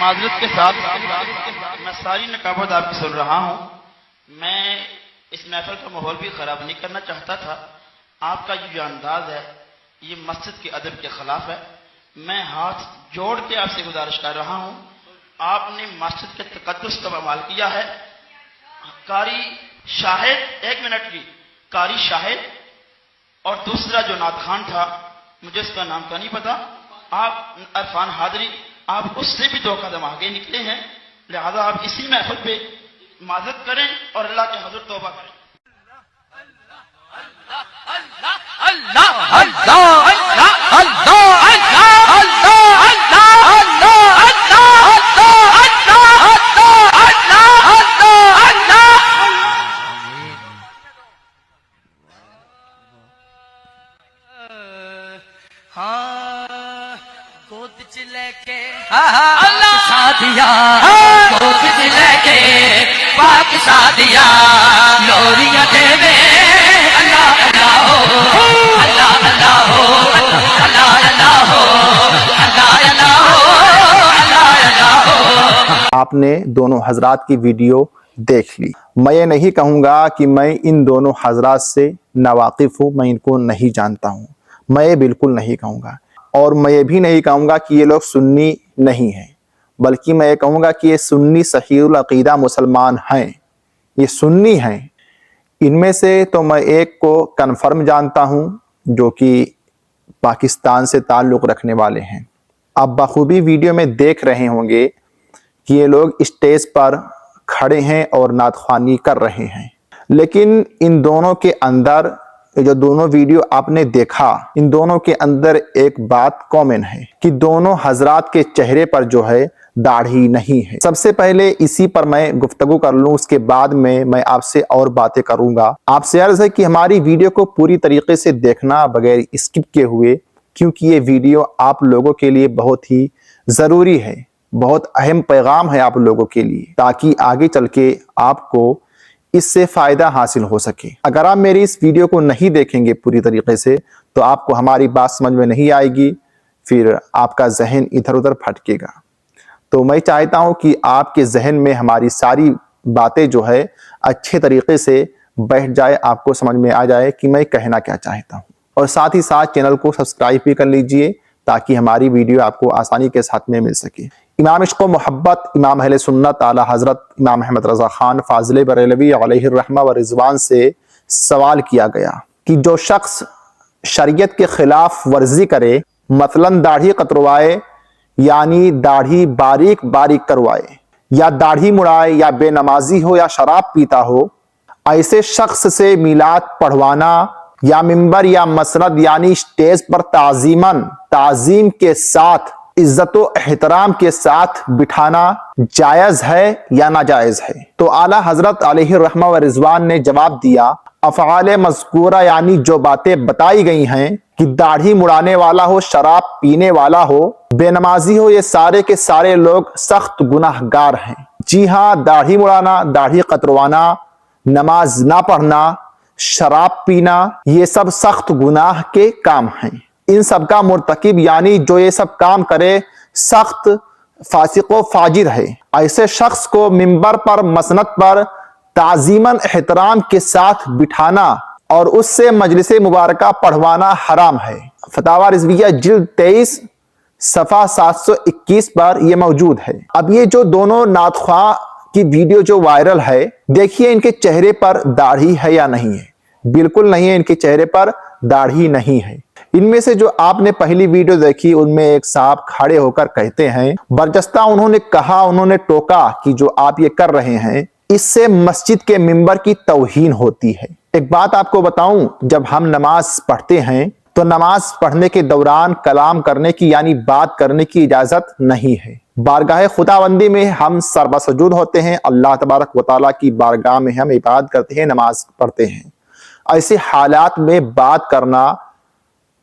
معذرت کے ساتھ میں ساری نقابت آپ کی سن رہا ہوں. میں اس محفل کا ماحول بھی خراب نہیں کرنا چاہتا تھا. آپ کا یہ جو انداز ہے یہ مسجد کے ادب کے خلاف ہے. میں ہاتھ جوڑ کے آپ سے گزارش کر رہا ہوں, آپ نے مسجد کے تقدس کا پامال کیا ہے. قاری شاہد, ایک منٹ کی, قاری شاہد اور دوسرا جو نعت خان تھا مجھے اس کا نام کا نہیں پتا, آپ عرفان حاضری, آپ اس سے بھی 2 قدم آگے نکلے ہیں. لہذا آپ اسی محفل پہ معذرت کریں اور اللہ کے حضور توبہ کریں. پاک سادیا لوریاں دے وے اللہ اللہ ہو اللہ اللہ ہو اللہ اللہ ہو اللہ اللہ ہو اللہ اللہ ہو. آپ نے دونوں حضرات کی ویڈیو دیکھ لی. میں یہ نہیں کہوں گا کہ میں ان دونوں حضرات سے ناواقف ہوں, میں ان کو نہیں جانتا ہوں, میں یہ بالکل نہیں کہوں گا. اور میں یہ بھی نہیں کہوں گا کہ یہ لوگ سنی نہیں ہیں, بلکہ میں یہ کہوں گا کہ یہ سنی صحیح العقیدہ مسلمان ہیں, یہ سنی ہیں. ان میں سے تو میں ایک کو کنفرم جانتا ہوں جو کہ پاکستان سے تعلق رکھنے والے ہیں. آپ بخوبی ویڈیو میں دیکھ رہے ہوں گے کہ یہ لوگ اسٹیج پر کھڑے ہیں اور نعت خوانی کر رہے ہیں. لیکن ان دونوں کے اندر جو دونوں ویڈیو آپ نے دیکھا, ان دونوں کے اندر ایک بات کامن ہے کہ دونوں حضرات کے چہرے پر جو ہے داڑھی نہیں ہے. سب سے پہلے اسی پر میں گفتگو کر لوں, اس کے بعد میں آپ سے اور باتیں کروں گا. آپ سے عرض ہے کہ ہماری ویڈیو کو پوری طریقے سے دیکھنا بغیر اسکپ کیے ہوئے, کیونکہ یہ ویڈیو آپ لوگوں کے لیے بہت ہی ضروری ہے, بہت اہم پیغام ہے آپ لوگوں کے لیے, تاکہ آگے چل کے آپ کو اس سے فائدہ حاصل ہو سکے. اگر آپ میری اس ویڈیو کو نہیں دیکھیں گے پوری طریقے سے تو آپ کو ہماری بات سمجھ میں نہیں آئے گی, پھر آپ کا ذہن ادھر ادھر پھٹکے گا. تو میں چاہتا ہوں کہ آپ کے ذہن میں ہماری ساری باتیں جو ہے اچھے طریقے سے بیٹھ جائے, آپ کو سمجھ میں آ جائے کہ میں کہنا کیا چاہتا ہوں. اور ساتھ ہی ساتھ چینل کو سبسکرائب بھی کر لیجئے تاکہ ہماری ویڈیو آپ کو آسانی کے ساتھ میں مل سکے. امام عشق و محبت امام اہل سنت اعلیٰ حضرت امام احمد رضا خان فاضل بریلوی علیہ الرحمہ و رضوان سے سوال کیا گیا کہ جو شخص شریعت کے خلاف ورزی کرے, مثلا داڑھی قطروائے یعنی داڑھی باریک باریک کروائے, یا داڑھی مڑائے, یا بے نمازی ہو, یا شراب پیتا ہو, ایسے شخص سے میلاد پڑھوانا یا منبر یا مسند یعنی اسٹیج پر تعظیم کے ساتھ عزت و احترام کے ساتھ بٹھانا جائز ہے یا ناجائز ہے؟ تو اعلیٰ حضرت علیہ الرحمہ و رضوان نے جواب دیا, افعال مذکورہ یعنی جو باتیں بتائی گئی ہیں کہ داڑھی مڑانے والا ہو, شراب پینے والا ہو, بے نمازی ہو, یہ سارے کے سارے لوگ سخت گناہ گار ہیں. جی ہاں, داڑھی مڑانا, داڑھی قطروانا, نماز نہ پڑھنا, شراب پینا, یہ سب سخت گناہ کے کام ہیں. ان سب کا مرتکب یعنی جو یہ سب کام کرے سخت فاسق و فاجر ہے. ایسے شخص کو منبر پر مسند پر تعظیماً احترام کے ساتھ بٹھانا اور اس سے مجلس مبارکہ پڑھوانا حرام ہے. فتاوی رضویہ جلد 23 صفحہ 721 پر یہ موجود ہے. اب یہ جو دونوں نعت خواں کی ویڈیو جو وائرل ہے, دیکھیے ان کے چہرے پر داڑھی ہے یا نہیں ہے. بالکل نہیں ہے, ان کے چہرے پر داڑھی نہیں ہے. ان میں سے جو آپ نے پہلی ویڈیو دیکھی ان میں ایک صاحب کھڑے ہو کر کہتے ہیں, برجستہ انہوں نے کہا, انہوں نے ٹوکا کہ جو آپ یہ کر رہے ہیں اس سے مسجد کے ممبر کی توہین ہوتی ہے۔ ایک بات آپ کو بتاؤں، جب ہم نماز پڑھتے ہیں تو نماز پڑھنے کے دوران کلام کرنے کی یعنی بات کرنے کی اجازت نہیں ہے۔ بارگاہ خداوندی میں ہم سربا سجود ہوتے ہیں، اللہ تبارک و تعالیٰ کی بارگاہ میں ہم عبادت کرتے ہیں، نماز پڑھتے ہیں۔ ایسے حالات میں بات کرنا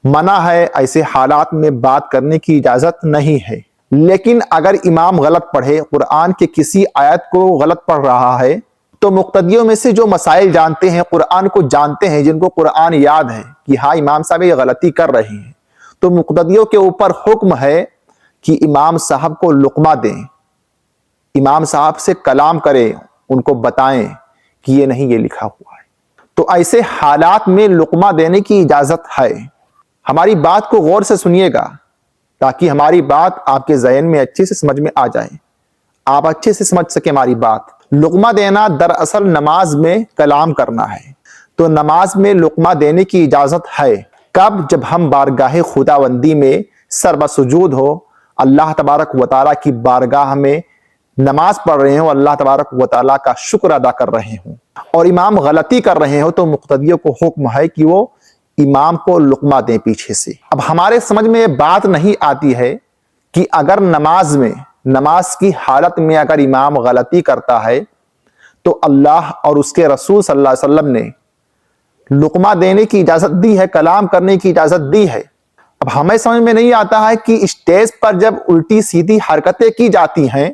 منع ہے، ایسے حالات میں بات کرنے کی اجازت نہیں ہے۔ لیکن اگر امام غلط پڑھے، قرآن کے کسی آیت کو غلط پڑھ رہا ہے، تو مقتدیوں میں سے جو مسائل جانتے ہیں، قرآن کو جانتے ہیں، جن کو قرآن یاد ہے کہ ہاں امام صاحب یہ غلطی کر رہے ہیں، تو مقتدیوں کے اوپر حکم ہے کہ امام صاحب کو لقمہ دیں، امام صاحب سے کلام کریں، ان کو بتائیں کہ یہ نہیں، یہ لکھا ہوا ہے۔ تو ایسے حالات میں لقمہ دینے کی اجازت ہے۔ ہماری بات کو غور سے سنیے گا تاکہ ہماری بات آپ کے ذہن میں اچھے سے سمجھ میں آ جائے، آپ اچھے سے سمجھ سکیں ہماری بات۔ لقمہ دینا دراصل نماز میں کلام کرنا ہے، تو نماز میں لقمہ دینے کی اجازت ہے۔ کب؟ جب ہم بارگاہ خداوندی میں سربا سجود ہو، اللہ تبارک و تعالیٰ کی بارگاہ میں نماز پڑھ رہے ہوں، اللہ تبارک و تعالیٰ کا شکر ادا کر رہے ہوں، اور امام غلطی کر رہے ہوں، تو مقتدیوں کو حکم ہے کہ وہ امام کو لقمہ دیں پیچھے سے۔ اب ہمارے سمجھ میں یہ بات نہیں آتی ہے کہ اگر نماز کی حالت میں اگر امام غلطی کرتا ہے تو اللہ اور اس کے رسول صلی اللہ علیہ وسلم نے لقمہ دینے کی اجازت دی ہے، کلام کرنے کی اجازت دی ہے۔ اب ہمیں سمجھ میں نہیں آتا ہے کہ اسٹیج پر جب الٹی سیدھی حرکتیں کی جاتی ہیں،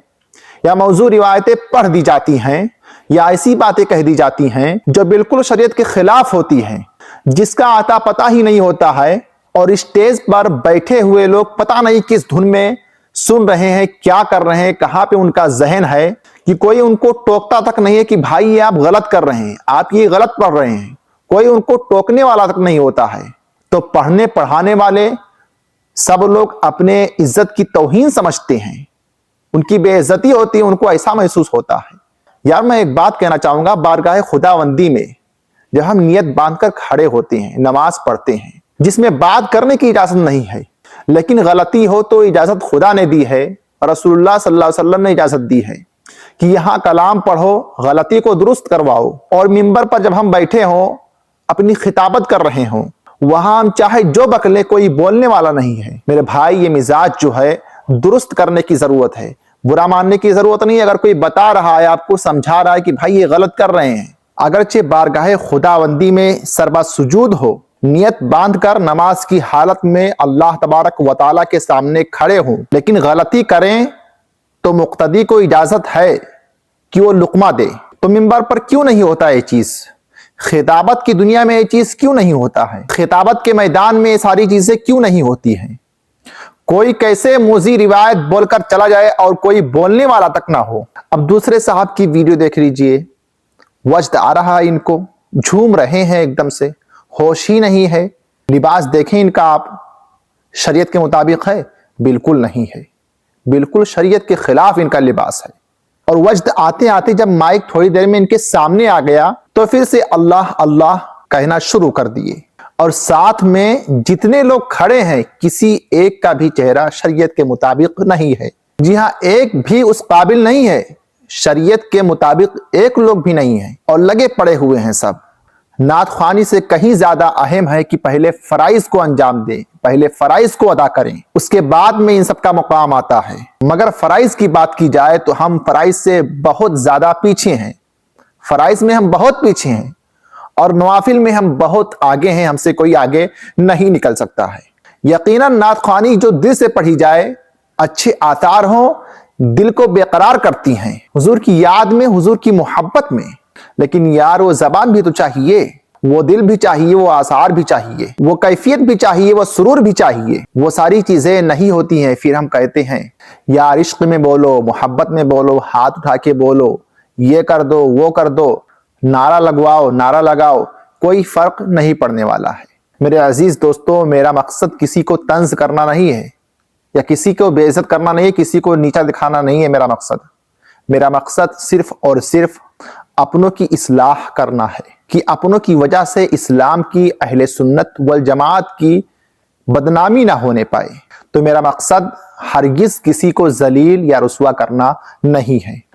یا موضوع روایتیں پڑھ دی جاتی ہیں، یا ایسی باتیں کہہ دی جاتی ہیں جو بالکل شریعت کے خلاف ہوتی ہیں، جس کا آتا پتہ ہی نہیں ہوتا ہے، اور اسٹیج پر بیٹھے ہوئے لوگ پتہ نہیں کس دھن میں سن رہے ہیں، کیا کر رہے ہیں، کہاں پہ ان کا ذہن ہے، کہ کوئی ان کو ٹوکتا تک نہیں ہے کہ بھائی یہ آپ غلط کر رہے ہیں، آپ یہ غلط پڑھ رہے ہیں، کوئی ان کو ٹوکنے والا تک نہیں ہوتا ہے۔ تو پڑھنے پڑھانے والے سب لوگ اپنے عزت کی توہین سمجھتے ہیں، ان کی بے عزتی ہوتی ہے، ان کو ایسا محسوس ہوتا ہے۔ یار میں ایک بات کہنا چاہوں گا، بارگاہ خداوندی میں جب ہم نیت باندھ کر کھڑے ہوتے ہیں، نماز پڑھتے ہیں، جس میں بات کرنے کی اجازت نہیں ہے، لیکن غلطی ہو تو اجازت خدا نے دی ہے، رسول اللہ صلی اللہ علیہ وسلم نے اجازت دی ہے کہ یہاں کلام پڑھو، غلطی کو درست کرواؤ، اور ممبر پر جب ہم بیٹھے ہوں، اپنی خطابت کر رہے ہوں، وہاں ہم چاہے جو بکلے، کوئی بولنے والا نہیں ہے۔ میرے بھائی، یہ مزاج جو ہے درست کرنے کی ضرورت ہے، برا ماننے کی ضرورت نہیں ہے۔ اگر کوئی بتا رہا ہے، آپ کو سمجھا رہا ہے کہ بھائی یہ غلط کر رہے ہیں، اگرچہ بارگاہ خداوندی میں سربا سجود ہو، نیت باندھ کر نماز کی حالت میں اللہ تبارک و تعالیٰ کے سامنے کھڑے ہوں، لیکن غلطی کریں تو مقتدی کو اجازت ہے کہ وہ لقمہ دے۔ تو ممبر پر کیوں نہیں ہوتا یہ چیز؟ خطابت کی دنیا میں یہ چیز کیوں نہیں ہوتا ہے؟ خطابت کے میدان میں یہ ساری چیزیں کیوں نہیں ہوتی ہیں؟ کوئی کیسے موذی روایت بول کر چلا جائے اور کوئی بولنے والا تک نہ ہو۔ اب دوسرے صاحب کی ویڈیو دیکھ لیجئے، وجد آ رہا ہے ان کو، جھوم رہے ہیں ایک دم سے، ہوش ہی نہیں ہے۔ لباس دیکھیں ان کا، آپ شریعت کے مطابق ہے؟ بالکل نہیں ہے، بالکل شریعت کے خلاف ان کا لباس ہے۔ اور وجد آتے آتے جب مائک تھوڑی دیر میں ان کے سامنے آ گیا تو پھر سے اللہ اللہ کہنا شروع کر دیے، اور ساتھ میں جتنے لوگ کھڑے ہیں کسی ایک کا بھی چہرہ شریعت کے مطابق نہیں ہے۔ جی ہاں، ایک بھی اس قابل نہیں ہے، شریعت کے مطابق ایک لوگ بھی نہیں ہیں، اور لگے پڑے ہوئے ہیں سب۔ نعت خوانی سے کہیں زیادہ اہم ہے کہ پہلے فرائض کو انجام دیں، پہلے فرائض کو ادا کریں، اس کے بعد میں ان سب کا مقام آتا ہے۔ مگر فرائض کی بات کی جائے تو ہم فرائض سے بہت زیادہ پیچھے ہیں، فرائض میں ہم بہت پیچھے ہیں، اور نوافل میں ہم بہت آگے ہیں، ہم سے کوئی آگے نہیں نکل سکتا ہے۔ یقیناً نعت خوانی جو دل سے پڑھی جائے، اچھے آثار ہوں، دل کو بے قرار کرتی ہیں، حضور کی یاد میں، حضور کی محبت میں۔ لیکن یار وہ زبان بھی تو چاہیے، وہ دل بھی چاہیے، وہ آثار بھی چاہیے، وہ کیفیت بھی چاہیے، وہ سرور بھی چاہیے۔ وہ ساری چیزیں نہیں ہوتی ہیں، پھر ہم کہتے ہیں یار عشق میں بولو، محبت میں بولو، ہاتھ اٹھا کے بولو، یہ کر دو، وہ کر دو، نعرہ لگواؤ، نعرہ لگاؤ، کوئی فرق نہیں پڑنے والا ہے۔ میرے عزیز دوستو، میرا مقصد کسی کو طنز کرنا نہیں ہے، یا کسی کو بے عزت کرنا نہیں ہے، کسی کو نیچا دکھانا نہیں ہے۔ میرا مقصد صرف اور صرف اپنوں کی اصلاح کرنا ہے، کہ اپنوں کی وجہ سے اسلام کی، اہل سنت والجماعت کی بدنامی نہ ہونے پائے۔ تو میرا مقصد ہرگز کسی کو ذلیل یا رسوا کرنا نہیں ہے۔